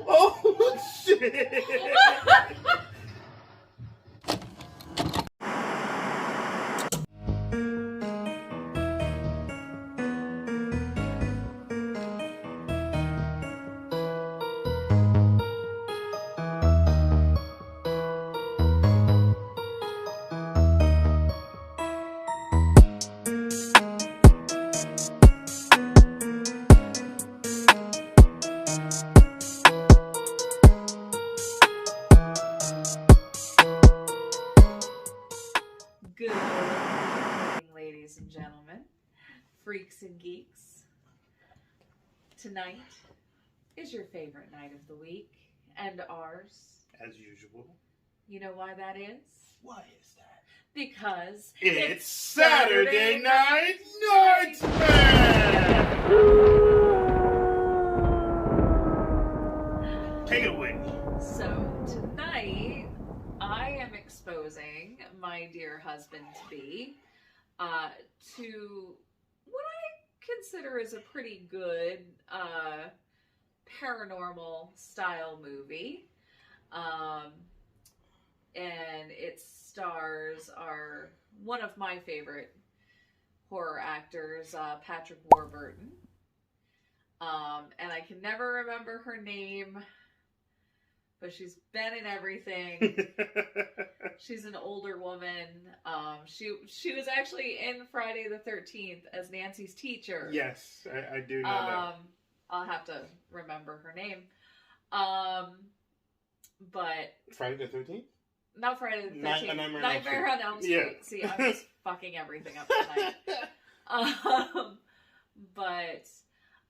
Oh, shit. Good evening, ladies and gentlemen, freaks and geeks. Tonight is your favorite night of the week, and ours. As usual. You know why that is? Why is that? Because it's Saturday Night Nightmare! Take it away. So tonight, I am exposing my dear husband-to-be to what I consider is a pretty good paranormal style movie. And its stars are one of my favorite horror actors, Patrick Warburton. And I can never remember her name, but she's been in everything. She's an older woman. She was actually in Friday the 13th as Nancy's teacher. Yes, I do know that. I'll have to remember her name. But Friday the 13th? Not Friday the 13th. Nightmare on Elm Street. Yeah. See, I'm just fucking everything up tonight. But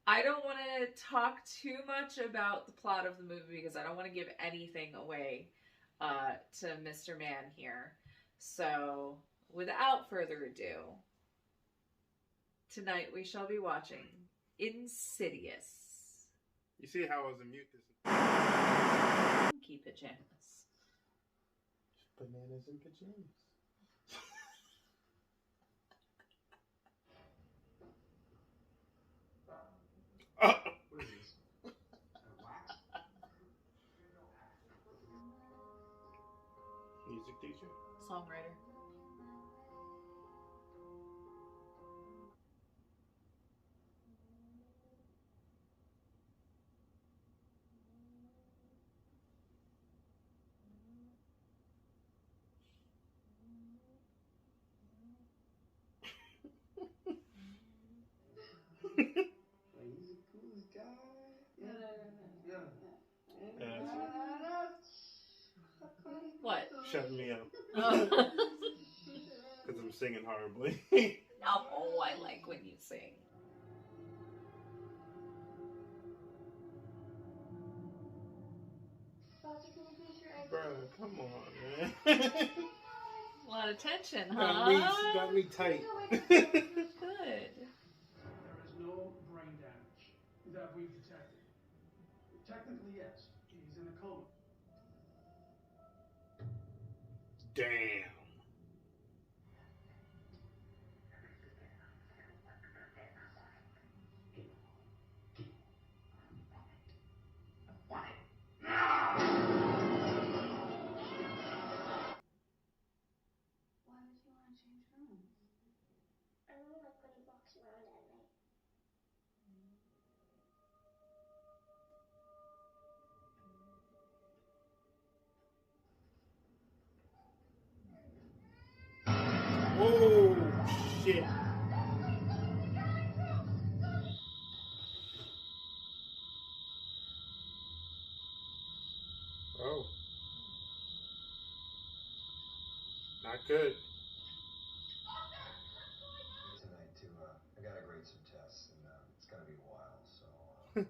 I don't want to talk too much about the plot of the movie because I don't want to give anything away to Mr. Man here. So, without further ado, tonight we shall be watching Insidious. You see how I was a mute this? Monkey pajamas. Bananas and pajamas. What is this? Music teacher? Songwriter. He's the coolest guy. Yeah. What? Shut me up. Oh. Because I'm singing horribly. Oh, I like when you sing. Bro, come on, man. A lot of tension, huh? Got me tight. Good. There is no brain damage that we've detected. Technically, yes. He's in a coma. Damn. Why would you want to change rooms? I really like when he walks around at night. Oh, shit. Oh. Not good. Tonight too. I gotta grade some tests, and it's gonna be a while, so you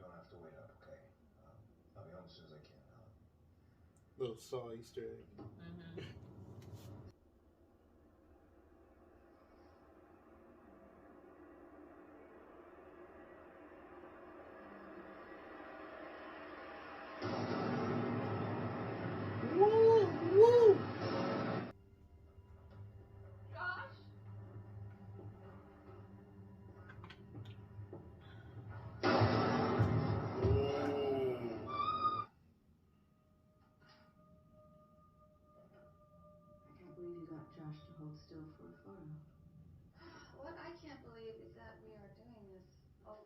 don't have to wait up, okay? I'll be home as soon as I can. Little Saw Easter egg. Mm-hmm. Woo, woo. Josh? got Josh to hold still for a photo. What I can't believe is that we are doing this. Oh.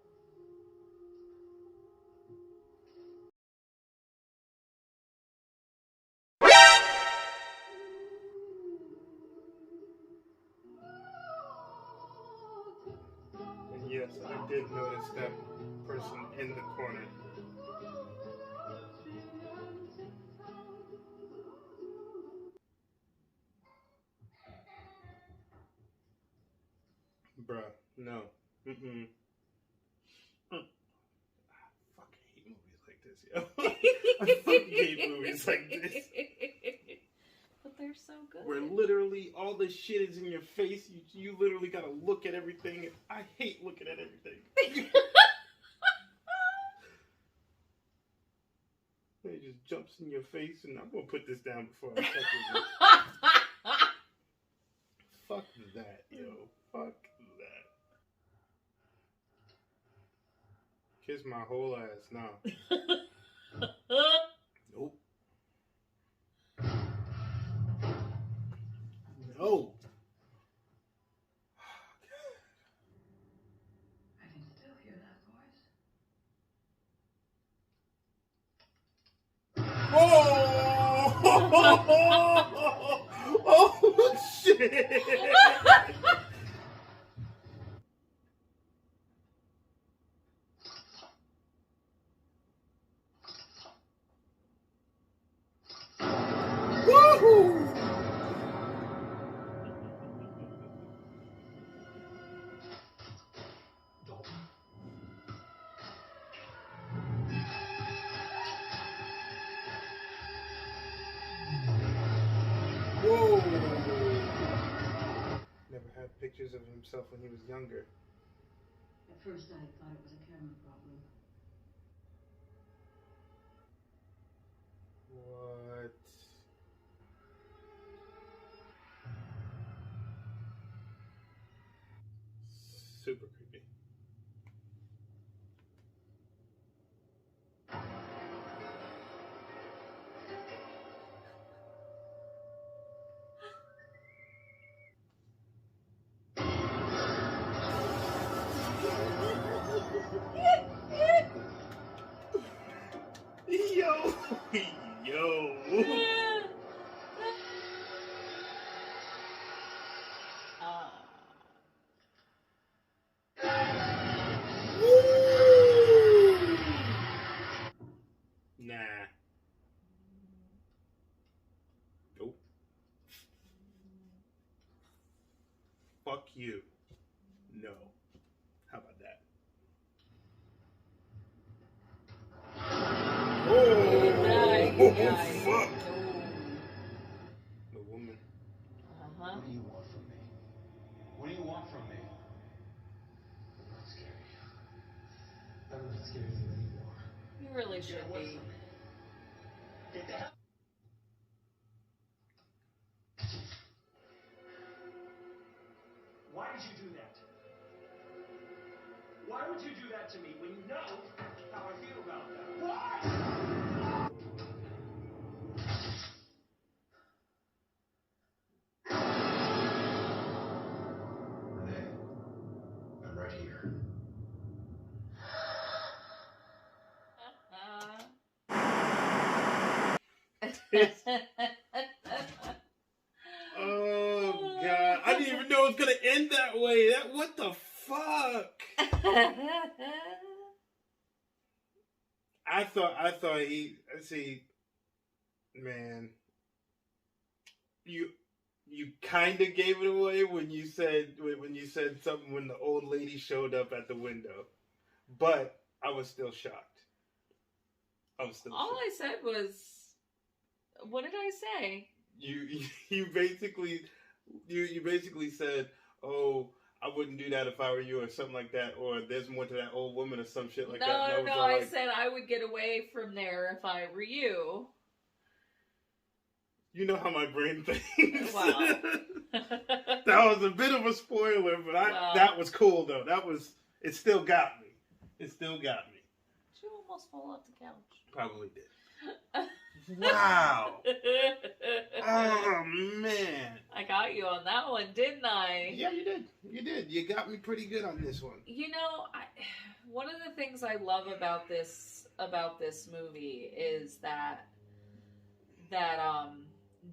And yes, I did notice that person in the corner. Bruh, no. Mm-mm. I fucking hate movies like this, yo. I fucking hate movies like this. But they're so good. Where literally all this shit is in your face. You literally gotta look at everything. And I hate looking at everything. It just jumps in your face, and I'm gonna put this down before I touch it. Fuck that, yo. Fuck that. Kiss my whole ass now. Nope. No. I can still hear that voice. Oh! Oh shit! Woohoo! Whoa! Never had pictures of himself when he was younger. At first I thought it was a camera problem. What? Super creepy. Yo! Yo! Nah. Nope. Fuck you. No. How about that? Oh! Fuck! The woman. Uh-huh. What do you want from me? What do you want from me? I'm not scared of you. I'm not scared of you anymore. You really should Get away be. from me. Get the hell. Why did you do that? Why would you do that to me when you know how I feel about that? Why? Renee, I'm right here. Oh god. I didn't even know it was gonna end that way. What the fuck? I thought he see, man. You kind of gave it away when you said something when the old lady showed up at the window, but I was still shocked. All I said was, what did I say? You basically said, "Oh, I wouldn't do that if I were you," or something like that, or "There's more to that old woman," or some shit like that. No, I said I would get away from there if I were you. You know how my brain thinks. Wow. That was a bit of a spoiler, but that was cool though. It still got me. It still got me. Did you almost fall off the couch? Probably did. Wow. Oh man. I got you on that one, didn't I? Yeah, you did. You did. You got me pretty good on this one. You know, one of the things I love about this movie is that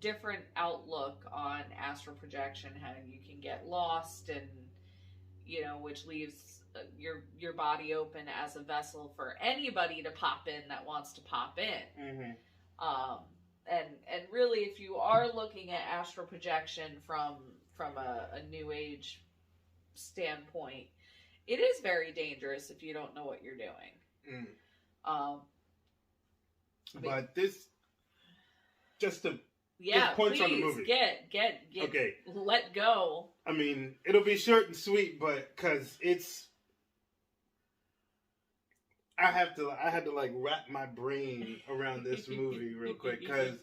different outlook on astral projection, how you can get lost, and which leaves your body open as a vessel for anybody to pop in that wants to pop in. Mm-hmm. And really, if you are looking at astral projection from a new age standpoint, it is very dangerous if you don't know what you're doing. But this, just to yeah, points please on the movie. Get Okay. Let go. I mean, it'll be short and sweet, but because I had to like wrap my brain around this movie real quick, because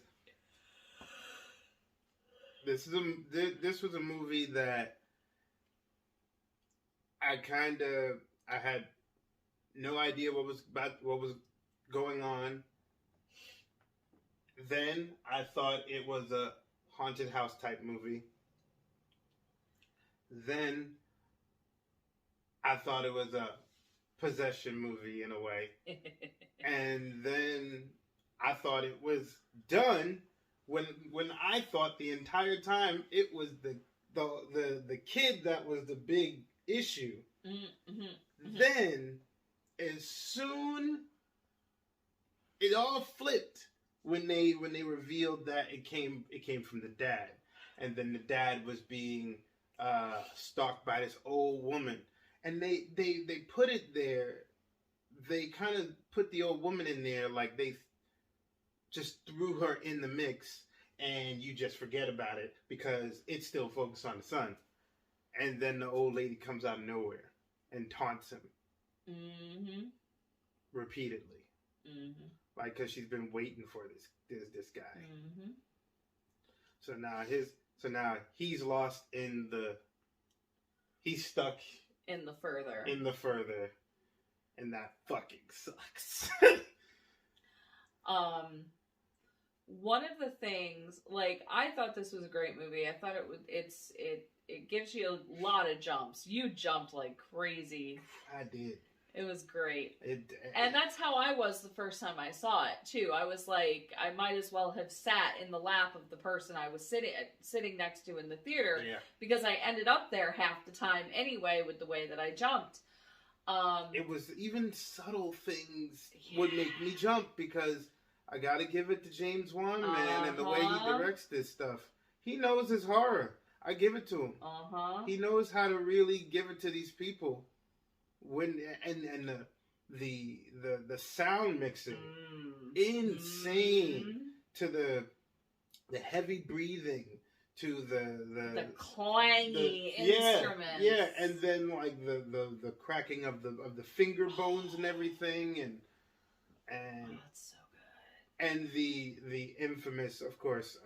this was a movie that I had no idea what was going on. Then I thought it was a haunted house type movie. Then I thought it was a possession movie in a way. And then I thought it was done when I thought the entire time it was the kid that was the big issue. Mm-hmm. Then as soon it all flipped when they revealed that it came from the dad, and then the dad was being stalked by this old woman, and they put it there. They kind of put the old woman in there, like they just threw her in the mix, and you just forget about it because it's still focused on the son. And then the old lady comes out of nowhere and taunts him. Mm-hmm. Repeatedly. Mm-hmm. Like, because she's been waiting for this guy. Mm-hmm. So now he's lost he's stuck in the further. And that fucking sucks. One of the things, like, I thought this was a great movie. I thought it gives you a lot of jumps. You jumped like crazy. I did. It was great. And that's how I was the first time I saw it, too. I was like, I might as well have sat in the lap of the person I was sitting next to in the theater, because I ended up there half the time anyway with the way that I jumped. It was even subtle things would make me jump, because I gotta give it to James Wan, man, and the way he directs this stuff. He knows his horror. I give it to him. He knows how to really give it to these people. And the sound mixing, insane, to the heavy breathing, to the clangy instruments, and then like the cracking of the finger bones and everything, and that's so good. And the infamous, of course,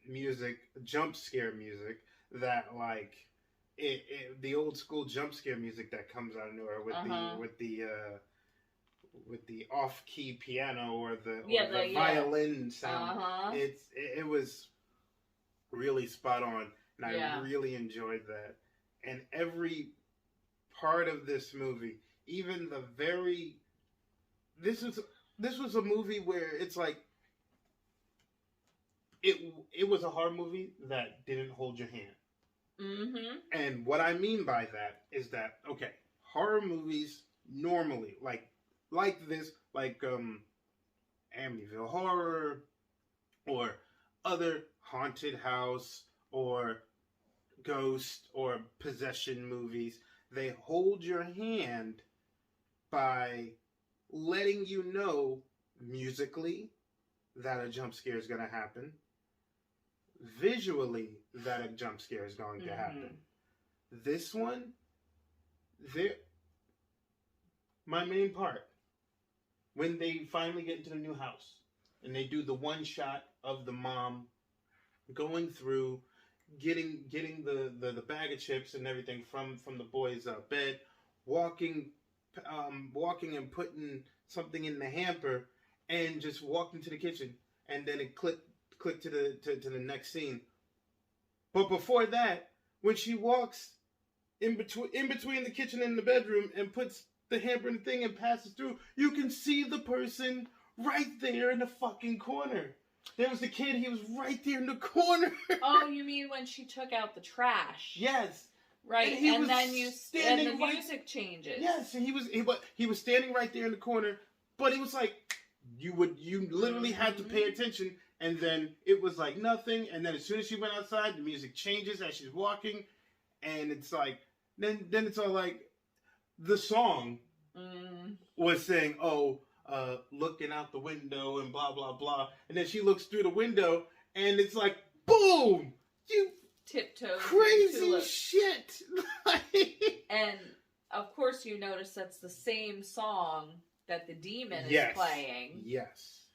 music, jump scare music that like. The old school jump scare music that comes out of nowhere with the off key piano or the violin sound. It was really spot on, and I really enjoyed that. And every part of this movie, even this was a movie where it's like it was a horror movie that didn't hold your hand. Mm-hmm. And what I mean by that is that, okay, horror movies normally, like this, like Amityville Horror, or other haunted house, or ghost, or possession movies, they hold your hand by letting you know musically that a jump scare is going to happen. Visually, that a jump scare is going to happen. This one, my main part, when they finally get into the new house and they do the one shot of the mom going through, getting the bag of chips and everything from the boy's bed, walking and putting something in the hamper, and just walking to the kitchen, and then it click to the next scene. But before that, when she walks in between the kitchen and the bedroom and puts the hamper in the thing and passes through, you can see the person right there in the fucking corner. There was the kid, he was right there in the corner. Oh, you mean when she took out the trash? Yes. Right, and then the music changes. Yes, and he was standing right there in the corner, but it was like you literally had to pay attention, and then it was like nothing, and then as soon as she went outside, the music changes as she's walking, and it's like then it's all like the song was saying, looking out the window and blah blah blah, and then she looks through the window, and it's like boom, you. Tiptoe. Crazy shit. And of course you notice that's the same song that the demon is playing. Yes.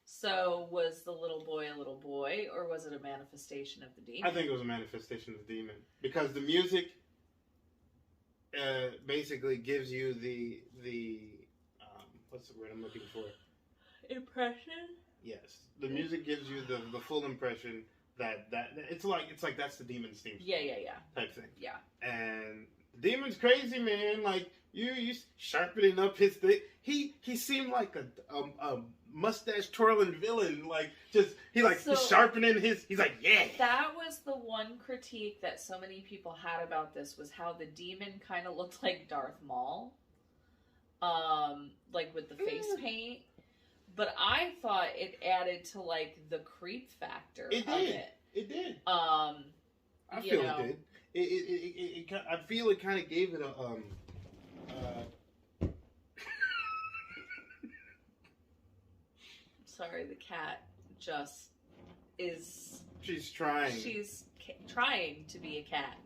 So was the little boy a little boy, or was it a manifestation of the demon? I think it was a manifestation of the demon. Because the music basically gives you the what's the word I'm looking for? Impression? Yes. The music gives you the full impression that it's like that's the demon's theme. Yeah. Type thing. Yeah. And the demon's crazy, man. Like you sharpening up his thing. He seemed like a mustache twirling villain. Like he's sharpening his. He's like, yeah. That was the one critique that so many people had about this, was how the demon kind of looked like Darth Maul. Like with the face paint. But I thought it added to like the creep factor of it. It did. I feel it did. I feel it kind of gave it a Sorry, the cat just is. She's trying. She's trying to be a cat,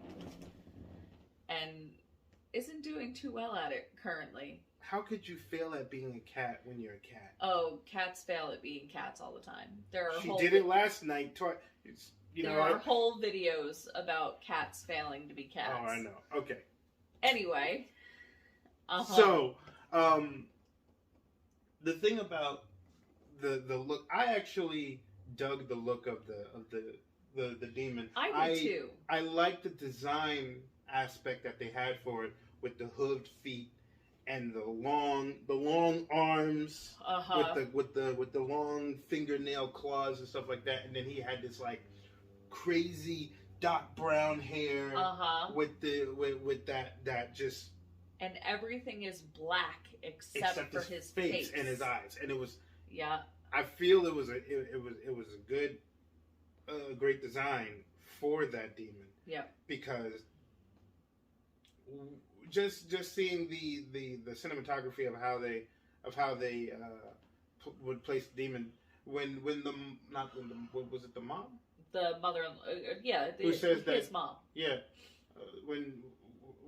and isn't doing too well at it currently. How could you fail at being a cat when you're a cat? Oh, cats fail at being cats all the time. She did it last night. There are whole videos about cats failing to be cats. Oh, I know. Okay. Anyway. So, the thing about the look, I actually dug the look of the demon. I did too. I like the design aspect that they had for it, with the hooved feet and the long arms with the long fingernail claws and stuff like that, and then he had this like crazy dark brown hair with that just, and everything is black except for his face and his eyes, and it was I feel it was a good great design for that demon. Yeah, because just seeing the cinematography of how they would place the demon when the what was it, the mom, the mother, who says his mom,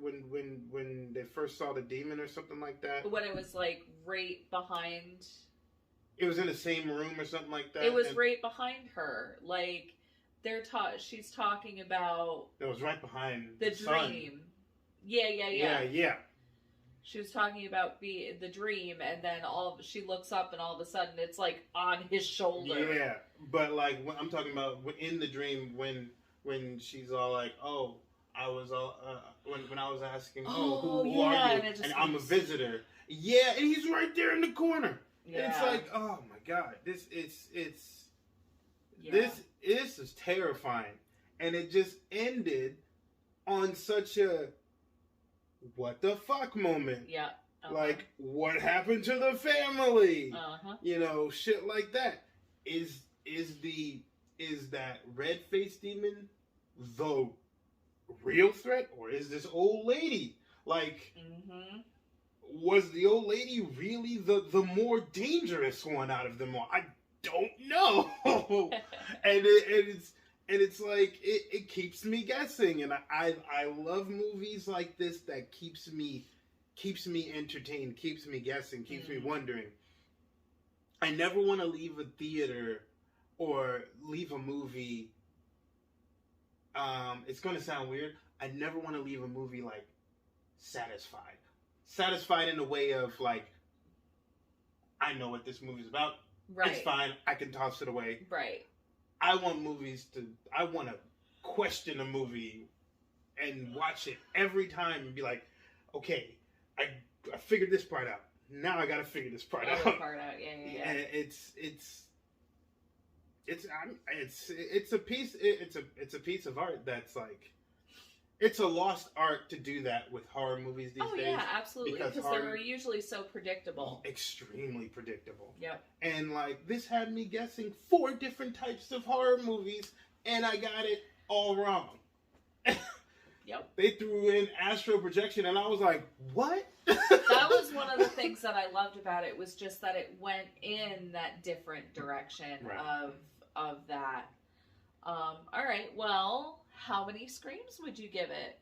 when they first saw the demon or something like that, when it was like right behind, it was in the same room or something like that. It was right behind her, like she's talking about. It was right behind the dream. Son. Yeah. She was talking about the dream, and then she looks up, and all of a sudden it's like on his shoulder. Yeah, but like I'm talking about in the dream when she's all like, "Oh, I was all when I was asking, who are you?" And I'm a visitor. Yeah, and he's right there in the corner. Yeah. And it's like, oh my god, this is terrifying, and it just ended on such a what the fuck moment. Yeah. Like, what happened to the family? Shit like that. Is that red-faced demon the real threat, or is this old lady? Like, was the old lady really the more dangerous one out of them all? I don't know. And it's like it keeps me guessing, and I love movies like this that keeps me entertained, keeps me guessing, keeps me wondering. I never want to leave a theater or leave a movie. It's gonna sound weird. I never want to leave a movie like satisfied in a way of like, I know what this movie's about. Right. It's fine. I can toss it away. Right. I want to question a movie and watch it every time and be like, okay, I figured this part out. Now I got to figure this part out. Yeah. And it's a piece of art that's like, it's a lost art to do that with horror movies these days. Oh yeah, absolutely, because they're usually so predictable. Extremely predictable. Yep. And like, this had me guessing 4 different types of horror movies, and I got it all wrong. Yep. They threw in astral projection, and I was like, what? That was one of the things that I loved about it, was just that it went in that different direction of that. All right, well, how many screams would you give it?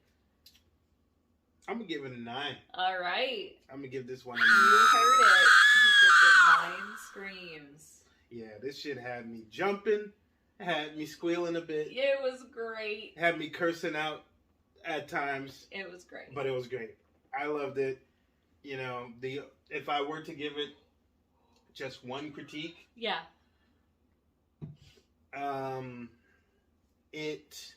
I'm going to give it a 9. All right. I'm going to give this one a 9. You heard it. He gives it 9 screams. Yeah, this shit had me jumping, had me squealing a bit. It was great. Had me cursing out at times. It was great. But it was great. I loved it. You know, if I were to give it just one critique. Yeah. It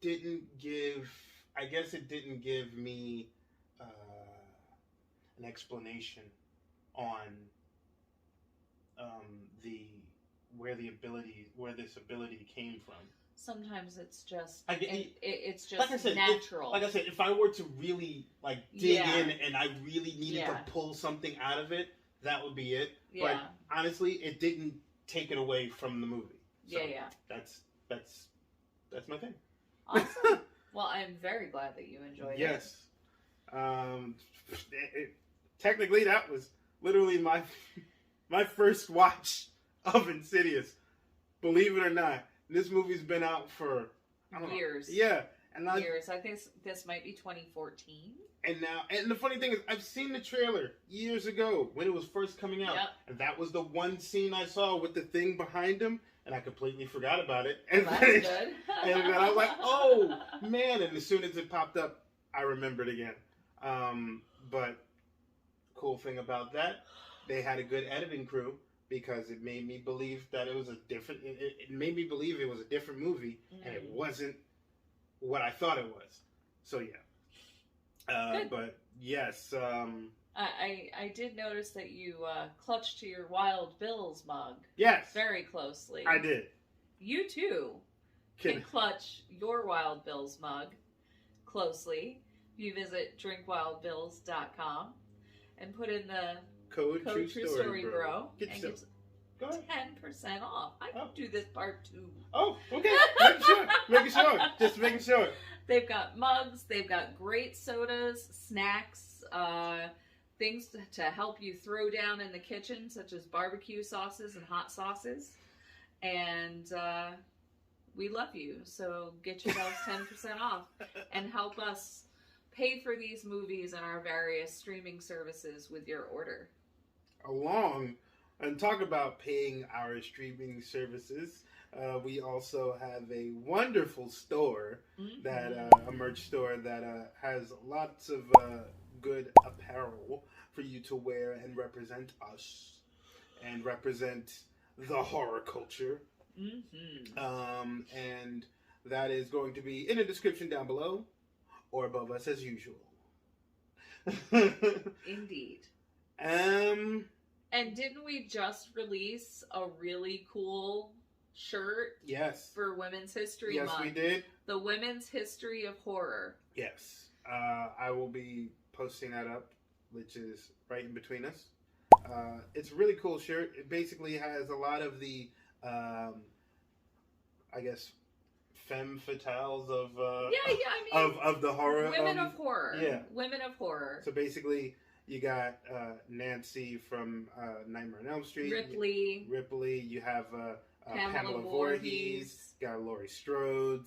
didn't give, I guess it didn't give me an explanation on where this ability came from. Sometimes it's just it's just like I said, natural. Like I said, if I were to really like dig in and I really needed to pull something out of it, that would be it. Yeah. But honestly, it didn't take it away from the movie. So that's my thing. Awesome. Well, I'm very glad that you enjoyed it. Yes. Technically, that was literally my first watch of Insidious. Believe it or not, this movie's been out for years. Yeah, years. I think this might be 2014. And the funny thing is, I've seen the trailer years ago when it was first coming out, and that was the one scene I saw with the thing behind him, and I completely forgot about it. And that's good. And then I was like, oh man! And as soon as it popped up, I remembered again. But cool thing about that, they had a good editing crew, because it made me believe that it was a different. It made me believe it was a different movie, and it wasn't what I thought it was. So yeah. But yes, I did notice that you clutched to your Wild Bill's mug. Yes, very closely. I did. You too can clutch your Wild Bill's mug closely. You visit drinkwildbills.com and put in the code True Story Bro. Get 10% off. I can do this part too. Oh, okay. Making sure. Just making sure. They've got mugs. They've got great sodas, snacks, things to help you throw down in the kitchen, such as barbecue sauces and hot sauces. And we love you. So get yourselves 10% off and help us pay for these movies and our various streaming services with your order. And talk about paying our streaming services. We also have a wonderful store, a merch store that has lots of good apparel for you to wear and represent us and represent the horror culture. And that is going to be in the description down below or above us as usual. Indeed. And didn't we just release a really cool shirt? Yes. For Women's History Month. Yes, we did. The Women's History of Horror. Yes. I will be posting that up, which is right in between us. It's a really cool shirt. It basically has a lot of the, I guess, femme fatales of of the horror. Women of horror. Yeah. Women of horror. So basically, you got Nancy from Nightmare on Elm Street. Ripley. You have Pamela Voorhees. Got Laurie Strode.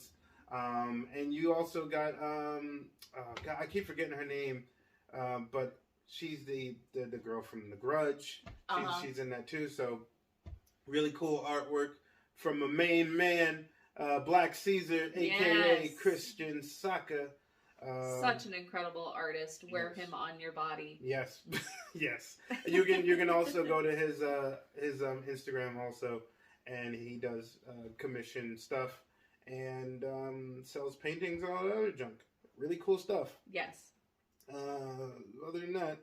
And you also got I keep forgetting her name, but she's the girl from The Grudge. She's in that too. So really cool artwork from a main man, Black Caesar, aka Christian Saka. Such an incredible artist. Wear yes. him on your body. Yes, yes. You can also go to his Instagram also, and he does commission stuff and sells paintings and all that other junk. Really cool stuff. Yes. Other than that,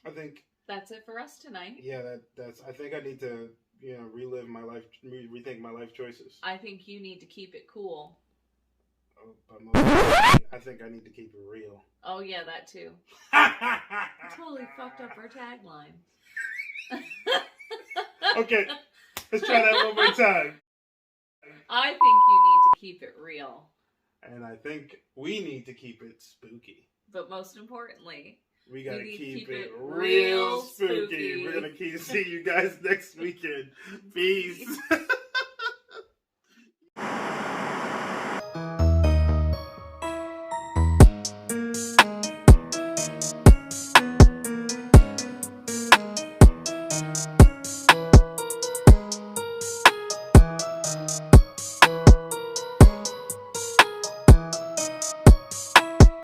I think that's it for us tonight. Yeah, that's. I think I need to relive my life, rethink my life choices. I think you need to keep it cool. I think I need to keep it real. Oh yeah, that too. Totally fucked up our tagline. Okay, let's try that one more time. I think you need to keep it real. And I think we need to keep it spooky. But most importantly, we gotta keep it real spooky. We're gonna see you guys next weekend. Peace.